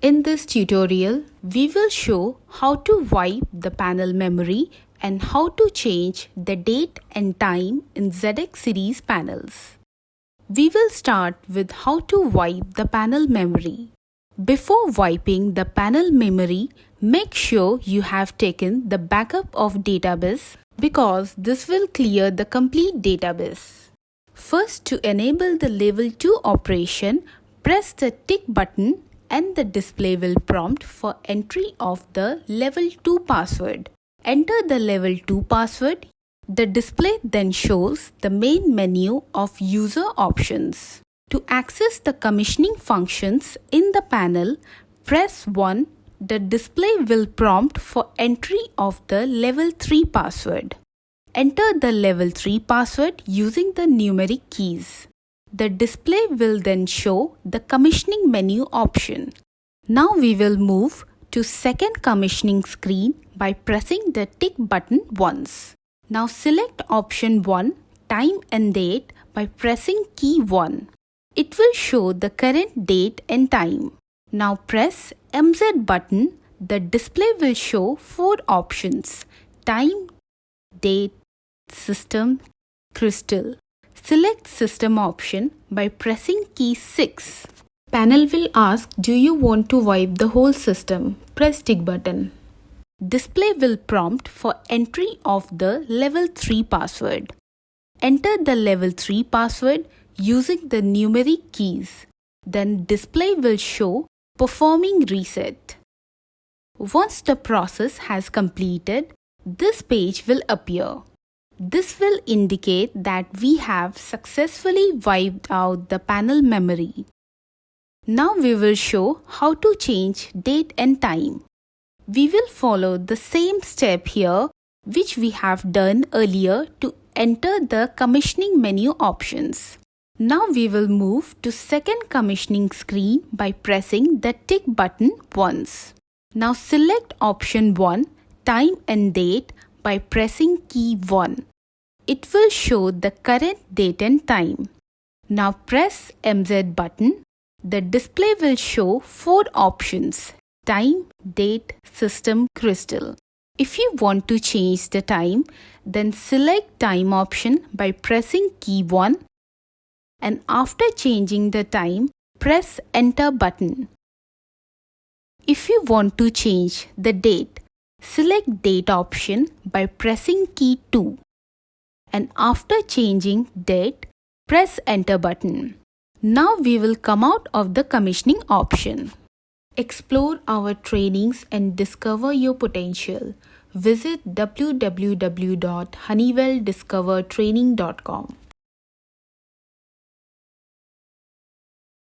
In this tutorial, we will show how to wipe the panel memory and how to change the date and time in ZX series panels. We will start with how to wipe the panel memory. Before wiping the panel memory, make sure you have taken the backup of database because this will clear the complete database. First, to enable the level 2 operation, press the tick button and the display will prompt for entry of the level 2 password. Enter the level 2 password. The display then shows the main menu of user options. To access the commissioning functions in the panel, press 1. The display will prompt for entry of the level 3 password. Enter the level 3 password using the numeric keys. The display will then show the commissioning menu option. Now we will move to second commissioning screen by pressing the tick button once. Now select option 1, time and date, by pressing key 1. It will show the current date and time. Now press MZ button. The display will show 4 options: time, date, system, crystal. Select system option by pressing key 6. Panel will ask, do you want to wipe the whole system? Press tick button. Display will prompt for entry of the level 3 password. Enter the level 3 password using the numeric keys. Then display will show performing reset. Once the process has completed, this page will appear. This will indicate that we have successfully wiped out the panel memory. Now we will show how to change date and time. We will follow the same step here which we have done earlier to enter the commissioning menu options. Now we will move to second commissioning screen by pressing the tick button once. Now select option 1, time and date, by pressing key 1. It will show the current date and time. Now press MZ button. The display will show 4 options: time, date, system, crystal. If you want to change the time, then select time option by pressing key 1. And after changing the time, press enter button. If you want to change the date, select date option by pressing key 2. And after changing date, press enter button. Now we will come out of the commissioning option. Explore our trainings and discover your potential. Visit www.honeywelldiscovertraining.com.